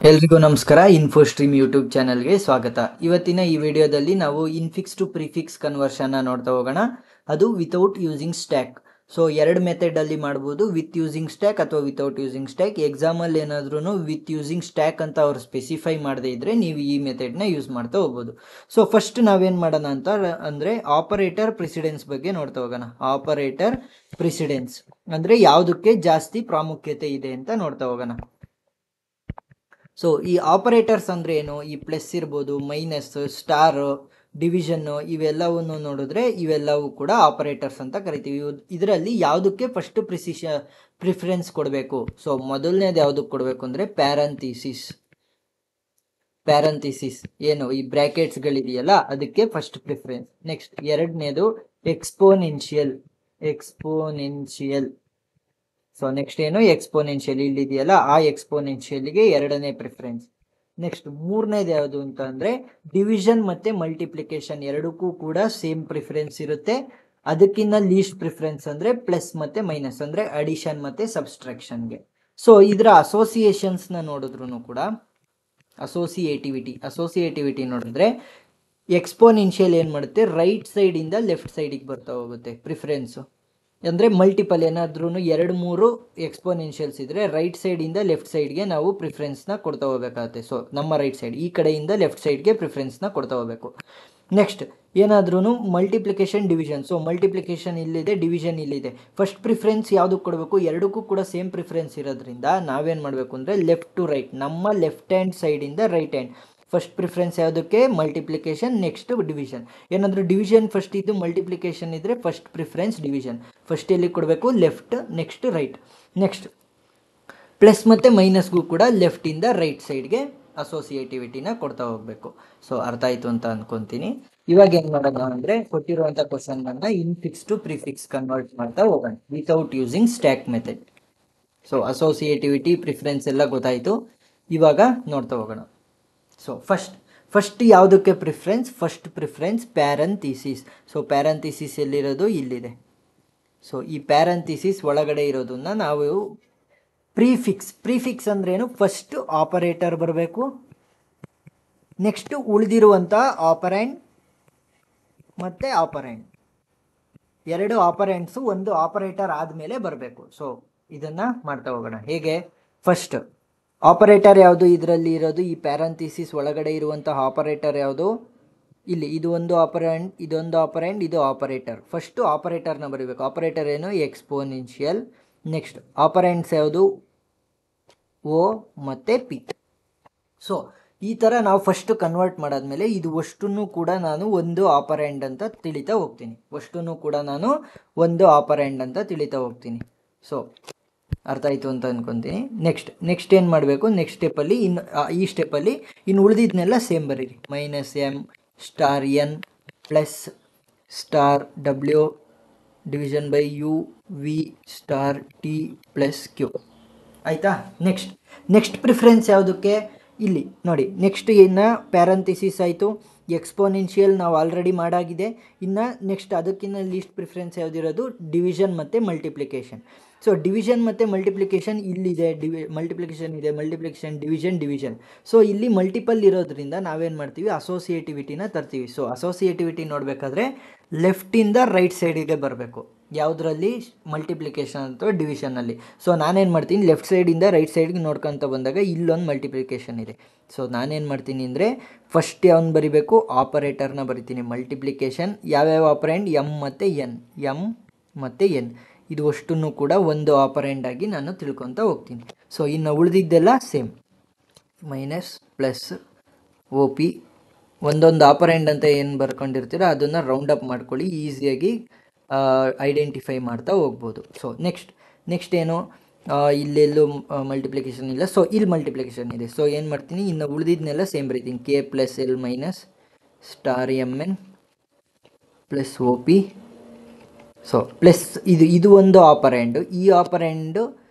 ಎಲ್ರಿಗೂ ನಮಸ್ಕಾರ. ಇನ್ಫೋಸ್ಟ್ರೀಮ್ ಯೂಟ್ಯೂಬ್ ಚಾನಲ್ಗೆ ಸ್ವಾಗತ. ಇವತ್ತಿನ ಈ ವಿಡಿಯೋದಲ್ಲಿ ನಾವು ಇನ್ಫಿಕ್ಸ್ ಟು ಪ್ರಿಫಿಕ್ಸ್ ಕನ್ವರ್ಷನ್ನ ನೋಡ್ತಾ ಹೋಗೋಣ. ಅದು ವಿತೌಟ್ ಯೂಸಿಂಗ್ ಸ್ಟ್ಯಾಕ್. ಸೊ ಎರಡು ಮೆಥಡಲ್ಲಿ ಮಾಡ್ಬೋದು, ವಿತ್ ಯೂಸಿಂಗ್ ಸ್ಟ್ಯಾಕ್ ಅಥವಾ ವಿತೌಟ್ ಯೂಸಿಂಗ್ ಸ್ಟ್ಯಾಕ್. ಎಕ್ಸಾಮಲ್ಲಿ ಏನಾದ್ರೂ ವಿತ್ ಯೂಸಿಂಗ್ ಸ್ಟ್ಯಾಕ್ ಅಂತ ಅವ್ರು ಸ್ಪೆಸಿಫೈ ಮಾಡದೇ ಇದ್ದರೆ ನೀವು ಈ ಮೆಥಡ್ನ ಯೂಸ್ ಮಾಡ್ತಾ ಹೋಗ್ಬೋದು. ಸೊ ಫಸ್ಟ್ ನಾವೇನು ಮಾಡೋಣ ಅಂತ ಅಂದರೆ ಆಪರೇಟರ್ ಪ್ರಿಸಿಡೆನ್ಸ್ ಬಗ್ಗೆ ನೋಡ್ತಾ ಹೋಗೋಣ. ಆಪರೇಟರ್ ಪ್ರಿಸಿಡೆನ್ಸ್ ಅಂದರೆ ಯಾವುದಕ್ಕೆ ಜಾಸ್ತಿ ಪ್ರಾಮುಖ್ಯತೆ ಇದೆ ಅಂತ ನೋಡ್ತಾ ಹೋಗೋಣ. ಸೊ ಈ ಆಪರೇಟರ್ಸ್ ಅಂದರೆ ಏನು? ಈ ಪ್ಲಸ್ ಇರ್ಬೋದು, ಮೈನಸ್, ಸ್ಟಾರ್, ಡಿವಿಷನ್ನು, ಇವೆಲ್ಲವನ್ನು ನೋಡಿದ್ರೆ ಇವೆಲ್ಲವೂ ಕೂಡ ಆಪರೇಟರ್ಸ್ ಅಂತ ಕರಿತೀವಿ. ಇದರಲ್ಲಿ ಯಾವುದಕ್ಕೆ ಫಸ್ಟ್ ಪ್ರಿಫರೆನ್ಸ್ ಕೊಡಬೇಕು? ಸೊ ಮೊದಲನೇದು ಯಾವುದಕ್ಕೆ ಕೊಡಬೇಕು ಅಂದರೆ ಪ್ಯಾರಂಥಿಸಿಸ್ ಏನು ಈ ಬ್ರ್ಯಾಕೆಟ್ಸ್ಗಳಿದೆಯಲ್ಲ ಅದಕ್ಕೆ ಫಸ್ಟ್ ಪ್ರಿಫರೆನ್ಸ್. ನೆಕ್ಸ್ಟ್ ಎರಡನೇದು ಎಕ್ಸ್ಪೋನೆನ್ಷಿಯಲ್. ಸೊ ನೆಕ್ಸ್ಟ್ ಏನು? ಎಕ್ಸ್ಪೋನೆನ್ಷಿಯಲ್ ಇಲ್ಲಿದೆಯಲ್ಲ ಆ ಎಕ್ಸ್ಪೋನೆನ್ಷಿಯಲ್ಗೆ ಎರಡನೇ ಪ್ರಿಫರೆನ್ಸ್. ನೆಕ್ಸ್ಟ್ ಮೂರನೇದು ಯಾವುದು ಅಂತ ಅಂದರೆ ಡಿವಿಷನ್ ಮತ್ತು ಮಲ್ಟಿಪ್ಲಿಕೇಶನ್ ಎರಡಕ್ಕೂ ಕೂಡ ಸೇಮ್ ಪ್ರಿಫರೆನ್ಸ್ ಇರುತ್ತೆ. ಅದಕ್ಕಿಂತ ಲೀಸ್ಟ್ ಪ್ರಿಫರೆನ್ಸ್ ಅಂದರೆ ಪ್ಲಸ್ ಮತ್ತು ಮೈನಸ್ ಅಂದರೆ ಅಡಿಷನ್ ಮತ್ತು ಸಬ್ಸ್ಟ್ರಾಕ್ಷನ್ಗೆ. ಸೊ ಇದರ ಅಸೋಸಿಯೇಷನ್ಸ್ನ ನೋಡಿದ್ರು ಕೂಡ ಅಸೋಸಿಯೇಟಿವಿಟಿ ನೋಡಿದ್ರೆ ಎಕ್ಸ್ಪೋನೆನ್ಷಿಯಲ್ ಏನು ಮಾಡುತ್ತೆ? ರೈಟ್ ಸೈಡಿಂದ ಲೆಫ್ಟ್ ಸೈಡಿಗೆ ಬರ್ತಾ ಹೋಗುತ್ತೆ ಪ್ರಿಫರೆನ್ಸು. ಅಂದರೆ ಮಲ್ಟಿಪಲ್ ಏನಾದ್ರೂ 2-3 ಎಕ್ಸ್ಪೋನೆನ್ಷಿಯಲ್ಸ್ ಇದ್ದರೆ ರೈಟ್ ಸೈಡಿಂದ ಲೆಫ್ಟ್ ಸೈಡ್ಗೆ ನಾವು ಪ್ರಿಫರೆನ್ಸ್ನ ಕೊಡ್ತಾ ಹೋಗ್ಬೇಕಾಗುತ್ತೆ. ಸೊ ನಮ್ಮ ರೈಟ್ ಸೈಡ್ ಈ ಕಡೆಯಿಂದ ಲೆಫ್ಟ್ ಸೈಡ್ಗೆ ಪ್ರಿಫರೆನ್ಸ್ನ ಕೊಡ್ತಾ ಹೋಗಬೇಕು. ನೆಕ್ಸ್ಟ್ ಏನಾದ್ರೂ ಮಲ್ಟಿಪ್ಲಿಕೇಶನ್, ಡಿವಿಷನ್. ಸೊ ಮಲ್ಟಿಪ್ಲಿಕೇಶನ್ ಇಲ್ಲಿದೆ, ಡಿವಿಷನ್ ಇಲ್ಲಿದೆ. ಫಸ್ಟ್ ಪ್ರಿಫರೆನ್ಸ್ ಯಾವುದಕ್ಕೆ ಕೊಡಬೇಕು? ಎರಡಕ್ಕೂ ಕೂಡ ಸೇಮ್ ಪ್ರಿಫರೆನ್ಸ್ ಇರೋದ್ರಿಂದ ನಾವೇನು ಮಾಡಬೇಕು ಅಂದರೆ ಲೆಫ್ಟ್ ಟು ರೈಟ್, ನಮ್ಮ ಲೆಫ್ಟ್ ಹ್ಯಾಂಡ್ ಸೈಡಿಂದ ರೈಟ್ ಹ್ಯಾಂಡ್. ಫಸ್ಟ್ ಪ್ರಿಫರೆನ್ಸ್ ಯಾವುದಕ್ಕೆ? Multiplication, next division. ಏನಾದರೂ ಡಿವಿಷನ್ ಫಸ್ಟ್ ಇದ್ದು ಮಲ್ಟಿಪ್ಲಿಕೇಶನ್ ಇದ್ದರೆ ಫಸ್ಟ್ ಪ್ರಿಫರೆನ್ಸ್ ಡಿವಿಷನ್. ಫಸ್ಟ್ ಎಲ್ಲಿ ಕೊಡಬೇಕು? Left, next right. Next plus ಮತ್ತು ಮೈನಸ್ಗೂ ಕೂಡ ಲೆಫ್ಟಿಂದ ರೈಟ್ ಸೈಡ್ಗೆ ಅಸೋಸಿಯೇಟಿವಿಟಿನ ಕೊಡ್ತಾ ಹೋಗಬೇಕು. ಸೊ ಅರ್ಥ ಆಯಿತು ಅಂತ ಅಂದ್ಕೊತೀನಿ. ಇವಾಗ ಏನು ಮಾಡೋಣ ಅಂದರೆ ಕೊಟ್ಟಿರುವಂಥ ಕ್ವಶನ್ನ ಇನ್ಫಿಕ್ಸ್ ಟು ಪ್ರಿಫಿಕ್ಸ್ ಕನ್ವರ್ಟ್ ಮಾಡ್ತಾ ಹೋಗೋಣ without using stack method. So associativity, preference ಎಲ್ಲ ಗೊತ್ತಾಯಿತು. ಇವಾಗ ನೋಡ್ತಾ ಹೋಗೋಣ. ಸೊ ಫಸ್ಟ್ ಯಾವುದಕ್ಕೆ preference? First preference parenthesis. So parenthesis ಎಲ್ಲಿರೋದು? ಇಲ್ಲಿದೆ. ಸೊ ಈ ಪ್ಯಾರಂಥಿಸಿಸ್ ಒಳಗಡೆ ಇರೋದನ್ನ ನಾವು ಪ್ರಿಫಿಕ್ಸ್ ಅಂದ್ರೇನು? ಫಸ್ಟ್ ಆಪರೇಟರ್ ಬರಬೇಕು, ನೆಕ್ಸ್ಟ್ ಉಳಿದಿರುವಂಥ ಆಪರೆಂಡ್ ಮತ್ತು ಆಪರೆಂಡ್, ಎರಡು ಆಪರೆಂಡ್ಸು ಒಂದು ಆಪರೇಟರ್ ಆದಮೇಲೆ ಬರಬೇಕು. ಸೊ ಇದನ್ನು ಮಾಡ್ತಾ ಹೋಗೋಣ. ಹೇಗೆ? ಫಸ್ಟ್ ಆಪರೇಟರ್ ಯಾವುದು ಇದರಲ್ಲಿ ಇರೋದು? ಈ ಪ್ಯಾರಂಥಿಸಿಸ್ ಒಳಗಡೆ ಇರುವಂತಹ ಆಪರೇಟರ್ ಯಾವುದು? ಇಲ್ಲಿ ಇದು ಒಂದು ಆಪರೆಂಡ್, ಇದೊಂದು ಆಪರೆಂಡ್, ಇದು ಆಪರೇಟರ್. ಫಸ್ಟು ಆಪರೇಟರ್ನ ಬರೀಬೇಕು. ಆಪರೇಟರ್ ಏನು? ಎಕ್ಸ್ಪೋನೆನ್ಷಿಯಲ್. ನೆಕ್ಸ್ಟ್ ಆಪರೆಂಡ್ಸ್ ಯಾವುದು? ಓ ಮತ್ತು ಪಿ. ಸೊ ಈ ಥರ ನಾವು ಫಸ್ಟ್ ಕನ್ವರ್ಟ್ ಮಾಡಾದ್ಮೇಲೆ ಇದು ಅಷ್ಟನ್ನು ಕೂಡ ನಾನು ಒಂದು ಆಪರೆಂಡ್ ಅಂತ ತಿಳಿತಾ ಹೋಗ್ತೀನಿ. ಸೊ ಅರ್ಥ ಆಯಿತು ಅಂತ ಅಂದ್ಕೊತೀನಿ. ನೆಕ್ಸ್ಟ್ ಏನು ಮಾಡಬೇಕು? ನೆಕ್ಸ್ಟ್ ಸ್ಟೆಪ್ಪಲ್ಲಿ ಈ ಸ್ಟೆಪ್ಪಲ್ಲಿ ಇನ್ನು ಉಳಿದಿದ್ದನ್ನೆಲ್ಲ ಸೇಮ್ ಬರೀರಿ. -m star n plus star w division by u v star t plus q. ಆಯಿತಾ? ನೆಕ್ಸ್ಟ್ ಪ್ರಿಫರೆನ್ಸ್ ಯಾವುದಕ್ಕೆ? ಇಲ್ಲಿ ನೋಡಿ. ನೆಕ್ಸ್ಟ್ ಇನ್ನು ಪ್ಯಾರಂಥಿಸಿಸ್ ಆಯಿತು, ಎಕ್ಸ್ಪೋನೆನ್ಷಿಯಲ್ ನಾವು ಆಲ್ರೆಡಿ ಮಾಡಾಗಿದೆ. ಇನ್ನು ನೆಕ್ಸ್ಟ್ ಅದಕ್ಕಿಂತ ಲೀಸ್ಟ್ ಪ್ರಿಫರೆನ್ಸ್ ಯಾವುದಿರೋದು? ಡಿವಿಷನ್ ಮತ್ತು ಮಲ್ಟಿಪ್ಲಿಕೇಶನ್. ಸೊ ಡಿವಿಷನ್ ಮತ್ತು ಮಲ್ಟಿಪ್ಲಿಕೇಶನ್ ಇಲ್ಲಿದೆ, ಮಲ್ಟಿಪ್ಲಿಕೇಶನ್ ಡಿವಿಷನ್. ಸೊ ಇಲ್ಲಿ ಮಲ್ಟಿಪಲ್ ಇರೋದ್ರಿಂದ ನಾವೇನು ಮಾಡ್ತೀವಿ? ಅಸೋಸಿಯೇಟಿವಿಟಿನ ತರ್ತೀವಿ. ಸೊ ಅಸೋಸಿಯೇಟಿವಿಟಿ ನೋಡಬೇಕಾದ್ರೆ ಲೆಫ್ಟಿಂದ ರೈಟ್ ಸೈಡಿಗೆ ಬರಬೇಕು. ಯಾವುದರಲ್ಲಿ? ಮಲ್ಟಿಪ್ಲಿಕೇಶನ್ ಅಥವಾ ಡಿವಿಷನಲ್ಲಿ. ಸೊ ನಾನೇನು ಮಾಡ್ತೀನಿ? ಲೆಫ್ಟ್ ಸೈಡಿಂದ ರೈಟ್ ಸೈಡ್ಗೆ ನೋಡ್ಕೊತ ಬಂದಾಗ ಇಲ್ಲೊಂದು ಮಲ್ಟಿಪ್ಲಿಕೇಶನ್ ಇದೆ. ಸೊ ನಾನೇನು ಮಾಡ್ತೀನಿ ಅಂದರೆ ಫಸ್ಟ್ ಯಾವನ್ನ ಬರಿಬೇಕು? ಆಪರೇಟರ್ನ ಬರಿತೀನಿ. ಮಲ್ಟಿಪ್ಲಿಕೇಶನ್ ಯಾವ್ಯಾವ ಆಪರೆಂಡ್? ಎಮ್ ಮತ್ತು ಎನ್. ಇದು ಅಷ್ಟನ್ನು ಕೂಡ ಒಂದು ಆಪರೆಂಡ್ ಆಗಿ ನಾನು ತಿಳ್ಕೊತಾ ಹೋಗ್ತೀನಿ. ಸೊ ಇನ್ನು ಉಳಿದಿದ್ದೆಲ್ಲ same. Minus, plus, O P, ಒಂದೊಂದು ಆಪರೆಂಡ್ ಅಂತ ಏನು ಬರ್ಕೊಂಡಿರ್ತೀರೋ ಅದನ್ನು ರೌಂಡ್ ಅಪ್ ಮಾಡ್ಕೊಳ್ಳಿ, ಈಸಿಯಾಗಿ ಐಡೆಂಟಿಫೈ ಮಾಡ್ತಾ ಹೋಗ್ಬೋದು. ಸೊ ನೆಕ್ಸ್ಟ್ ಏನು? ಇಲ್ಲೆಲ್ಲೂ ಮಲ್ಟಿಪ್ಲಿಕೇಶನ್ ಇಲ್ಲ. ಸೊ ಇಲ್ಲಿ ಮಲ್ಟಿಪ್ಲಿಕೇಶನ್ ಇದೆ. ಸೊ ಏನು ಮಾಡ್ತೀನಿ? ಇನ್ನು ಉಳಿದಿದ್ದನ್ನೆಲ್ಲ ಸೇಮ್ ಬರೀತೀನಿ. K plus L minus star mn plus O P. So plus ಇದು ಒಂದು ಆಪರೆಂಡು, ಈ ಆಪರೆಂಡು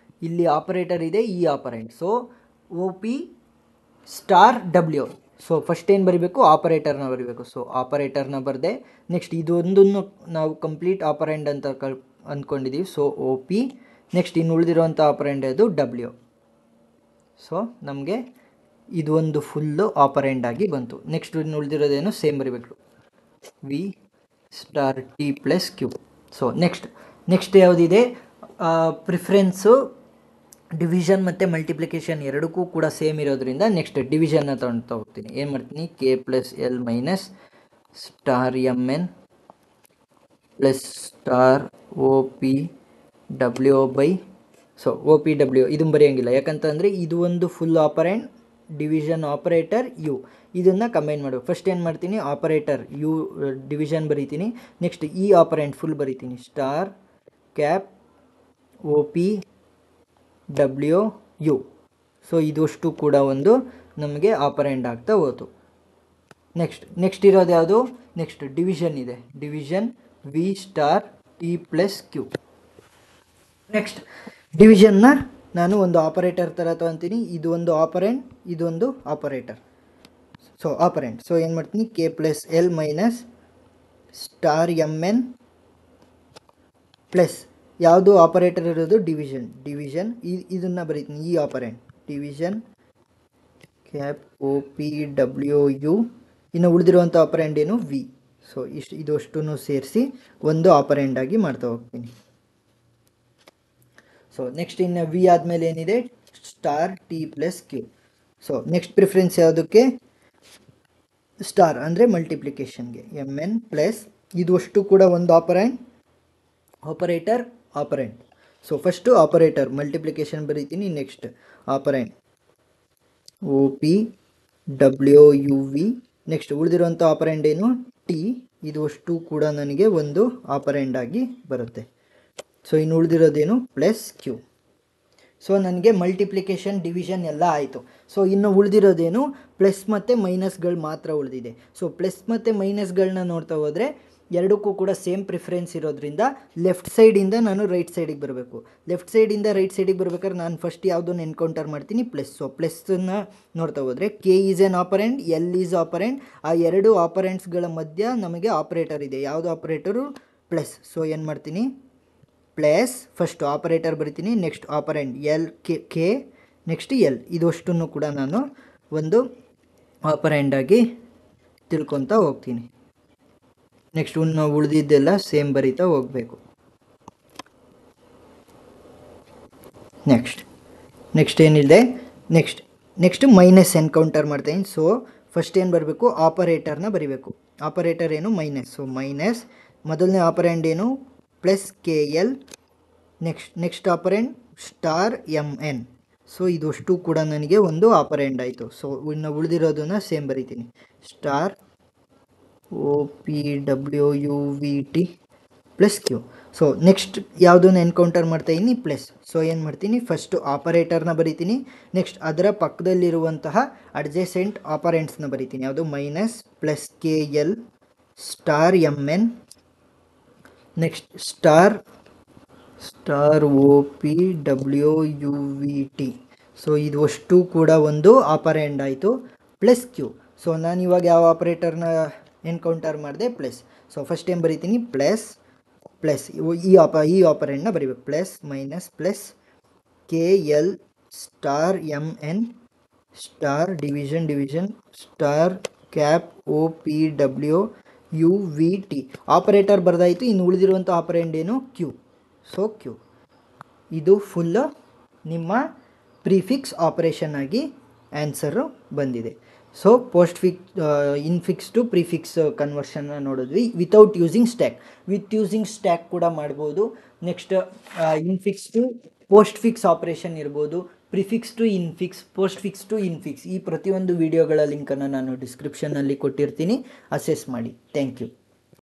ಇಲ್ಲಿ ಆಪರೇಟರ್ ಇದೆ, ಈ operand. So O P star W. So first ಏನು ಬರೀಬೇಕು? ಆಪರೇಟರ್ನ ಬರೀಬೇಕು. ಸೊ ಆಪರೇಟರ್ನ ಬರದೆ ನೆಕ್ಸ್ಟ್ ಇದೊಂದನ್ನು ನಾವು ಕಂಪ್ಲೀಟ್ ಆಪರೆಂಡ್ ಅಂತ ಅಂದ್ಕೊಂಡಿದ್ದೀವಿ. So O P. ನೆಕ್ಸ್ಟ್ ಇನ್ನು ಉಳಿದಿರುವಂಥ ಆಪರೆಂಡ್ ಅದು ಡಬ್ಲ್ಯೂ. ಸೊ ನಮಗೆ ಇದು ಒಂದು ಫುಲ್ಲು ಆಪರೆಂಡ್ ಆಗಿ ಬಂತು. ನೆಕ್ಸ್ಟ್ ಇನ್ನು ಉಳಿದಿರೋದೇನು ಸೇಮ್ ಬರೀಬೇಕು, V star T plus Q. So next ಯಾವುದಿದೆ, ಪ್ರಿಫರೆನ್ಸು ಡಿವಿಷನ್ ಮತ್ತು ಮಲ್ಟಿಪ್ಲಿಕೇಶನ್ ಎರಡಕ್ಕೂ ಕೂಡ ಸೇಮ್ ಇರೋದ್ರಿಂದ ನೆಕ್ಸ್ಟ್ ಡಿವಿಷನ್ನ ತೊಗೊಳ್ತಾ ಹೋಗ್ತೀನಿ. ಏನು ಮಾಡ್ತೀನಿ, K plus L minus star M N plus star O P W by, so O P W ಇದನ್ನು ಬರೆಯೋಂಗಿಲ್ಲ, ಯಾಕಂತಂದರೆ ಇದು ಒಂದು full operand, division operator U, ಇದನ್ನು ಕಂಬೈನ್ ಮಾಡಬೇಕು. ಫಸ್ಟ್ ಏನು ಮಾಡ್ತೀನಿ, ಆಪರೇಟರ್ ಯು ಡಿವಿಷನ್ ಬರೀತೀನಿ, ನೆಕ್ಸ್ಟ್ ಈ ಆಪರೆಂಟ್ ಫುಲ್ ಬರೀತೀನಿ, star cap O P W U. So ಇದಷ್ಟು ಕೂಡ ಒಂದು ನಮಗೆ ಆಪರೆಂಡ್ ಆಗ್ತಾ ಹೋಯ್ತು. ನೆಕ್ಸ್ಟ್ ಇರೋದು ಯಾವುದು, ನೆಕ್ಸ್ಟ್ ಡಿವಿಷನ್ ಇದೆ, division V star T plus Q. Next ಡಿವಿಷನ್ನ ನಾನು ಒಂದು ಆಪರೇಟರ್ ಥರ ತೊಗೊತೀನಿ, ಇದು ಒಂದು ಆಪರೆಂಟ್, ಇದೊಂದು ಆಪರೇಟರ್, ಸೊ ಆಪರೆಂಟ್. ಸೊ ಏನು ಮಾಡ್ತೀನಿ, K plus L minus star M N plus ಯಾವುದು ಆಪರೇಟರ್ ಇರೋದು, ಡಿವಿಷನ್ ಇದನ್ನು ಬರೀತೀನಿ, ಈ operant division cap O P W you. ಇನ್ನು ಉಳಿದಿರುವಂಥ ಆಪರೆಂಡ್ ಏನು, ವಿ. ಸೊ ಇದಷ್ಟು ಸೇರಿಸಿ ಒಂದು ಆಪರೆಂಡ್ ಆಗಿ ಮಾಡ್ತಾ ಹೋಗ್ತೀನಿ. ಸೊ ನೆಕ್ಸ್ಟ್ ಇನ್ನು ವಿ ಆದಮೇಲೆ ಏನಿದೆ, star T plus Q. So next preference ಯಾವುದಕ್ಕೆ, ಸ್ಟಾರ್ ಅಂದರೆ ಮಲ್ಟಿಪ್ಲಿಕೇಶನ್ಗೆ, ಎಮ್ ಎನ್ ಪ್ಲಸ್ ಇದು ಅಷ್ಟು ಕೂಡ ಒಂದು operator operand. So first operator multiplication ಬರೀತೀನಿ, next operand O P W U V. Next ಉಳಿದಿರುವಂಥ ಆಪರೆಂಡ್ ಏನು, ಟಿ, ಇದು ಅಷ್ಟು ಕೂಡ ನನಗೆ ಒಂದು ಆಪರೆಂಡ್ ಆಗಿ ಬರುತ್ತೆ. ಸೊ ಇನ್ನು ಉಳಿದಿರೋದೇನು, ಪ್ಲಸ್ ಕ್ಯೂ. ಸೊ ನನಗೆ ಮಲ್ಟಿಪ್ಲಿಕೇಶನ್ ಡಿವಿಷನ್ ಎಲ್ಲ ಆಯಿತು. ಸೊ ಇನ್ನು ಉಳಿದಿರೋದೇನು, ಪ್ಲಸ್ ಮತ್ತು ಮೈನಸ್ಗಳು ಮಾತ್ರ ಉಳಿದಿದೆ. ಸೊ ಪ್ಲಸ್ ಮತ್ತು ಮೈನಸ್ಗಳನ್ನ ನೋಡ್ತಾ ಹೋದರೆ ಎರಡಕ್ಕೂ ಕೂಡ ಸೇಮ್ ಪ್ರಿಫರೆನ್ಸ್ ಇರೋದ್ರಿಂದ ಲೆಫ್ಟ್ ಸೈಡಿಂದ ನಾನು ರೈಟ್ ಸೈಡಿಗೆ ಬರಬೇಕು. ಲೆಫ್ಟ್ ಸೈಡಿಂದ ರೈಟ್ ಸೈಡಿಗೆ ಬರ್ಬೇಕಾದ್ರೆ ನಾನು ಫಸ್ಟ್ ಯಾವುದನ್ನು ಎನ್ಕೌಂಟರ್ ಮಾಡ್ತೀನಿ, ಪ್ಲಸ್. ಸೊ ಪ್ಲಸ್ಸನ್ನು ನೋಡ್ತಾ ಹೋದರೆ K is N operant, L is operant. ಆ ಎರಡು ಆಪರೆಂಟ್ಸ್ಗಳ ಮಧ್ಯ ನಮಗೆ ಆಪರೇಟರ್ ಇದೆ, ಯಾವುದು ಆಪರೇಟರು, ಪ್ಲಸ್. ಸೊ ಏನು ಮಾಡ್ತೀನಿ, ಪ್ಲಸ್ ಫಸ್ಟ್ ಆಪರೇಟರ್ ಬರಿತೀನಿ, next operand L K next L, ಇದಷ್ಟನ್ನು ಕೂಡ ನಾನು ಒಂದು ಆಪರೆಂಡಾಗಿ ತಿಳ್ಕೊತಾ ಹೋಗ್ತೀನಿ. ನೆಕ್ಸ್ಟ್ ನಾವು ಉಳಿದಿದ್ದೆಲ್ಲ ಸೇಮ್ ಬರಿತಾ ಹೋಗಬೇಕು. ನೆಕ್ಸ್ಟ್ ಏನಿದೆ, ನೆಕ್ಸ್ಟ್ ಮೈನಸ್ ಎನ್ಕೌಂಟರ್ ಮಾಡ್ತೀನಿ. ಸೊ ಫಸ್ಟ್ ಏನು ಬರಬೇಕು, ಆಪರೇಟರ್ನ ಬರಿಬೇಕು. ಆಪರೇಟರ್ ಏನು, ಮೈನಸ್. ಸೊ ಮೈನಸ್ ಮೊದಲನೇ ಆಪರೆಂಡ್ ಏನು, plus K L. Next operand star M N. So ಇದಷ್ಟು ಕೂಡ ನನಗೆ ಒಂದು ಆಪರೆಂಡ್ ಆಯಿತು. ಸೊ ಇನ್ನು ಉಳಿದಿರೋದನ್ನು ಸೇಮ್ ಬರಿತೀನಿ, star O P W U V T plus Q. So next ಯಾವುದನ್ನು ಎನ್ಕೌಂಟರ್ ಮಾಡ್ತಾಯಿದ್ದೀನಿ, ಪ್ಲಸ್. ಸೊ ಏನು ಮಾಡ್ತೀನಿ, ಫಸ್ಟು ಆಪರೇಟರ್ನ ಬರಿತೀನಿ, ನೆಕ್ಸ್ಟ್ ಅದರ ಪಕ್ಕದಲ್ಲಿರುವಂತಹ ಅಡ್ಜೆಸೆಂಟ್ ಆಪರೆಂಟ್ಸ್ನ ಬರಿತೀನಿ, ಯಾವುದು, minus plus K L star M N. Next star O P W U V T. So ಇದು ಅಷ್ಟು ಕೂಡ ಒಂದು ಆಪರೆಂಡ್ ಆಯಿತು, ಪ್ಲಸ್ ಕ್ಯೂ. ಸೊ ನಾನು ಇವಾಗ ಯಾವ ಆಪರೇಟರ್ನ ಎನ್ಕೌಂಟರ್ ಮಾಡಿದೆ, ಪ್ಲಸ್. ಸೊ ಫಸ್ಟ್ ಏನು ಬರಿತೀನಿ, ಪ್ಲಸ್ ಈ ಆಪರೆಂಡ್ನ ಬರಿಬೇಕು, plus minus plus K L star M N star division star cap O P W U V T. Operator ಬರೆದಾಯಿತು. ಇನ್ನು ಉಳಿದಿರುವಂಥ ಆಪರೆಂಡ್ ಏನು, ಕ್ಯೂ. ಸೊ ಕ್ಯೂ ಇದು ಫುಲ್ಲು ನಿಮ್ಮ ಪ್ರಿಫಿಕ್ಸ್ ಆಪರೇಷನ್ ಆಗಿ ಆನ್ಸರು ಬಂದಿದೆ. ಸೊ ಇನ್ಫಿಕ್ಸ್ ಟು ಪ್ರಿಫಿಕ್ಸ್ ಕನ್ವರ್ಷನ್ನ ನೋಡಿದ್ವಿ without using stack. With using stack ಕೂಡ ಮಾಡ್ಬೋದು. Next infix to post fix operation ಇರ್ಬೋದು, prefix to infix, postfix to infix. ಈ ಪ್ರತಿಯೊಂದು ವಿಡಿಯೋಗಳ ಲಿಂಕನ್ನು ನಾನು ಡಿಸ್ಕ್ರಿಪ್ಷನ್ನಲ್ಲಿ ಕೊಟ್ಟಿರ್ತೀನಿ, ಅಸೆಸ್ ಮಾಡಿ. Thank you.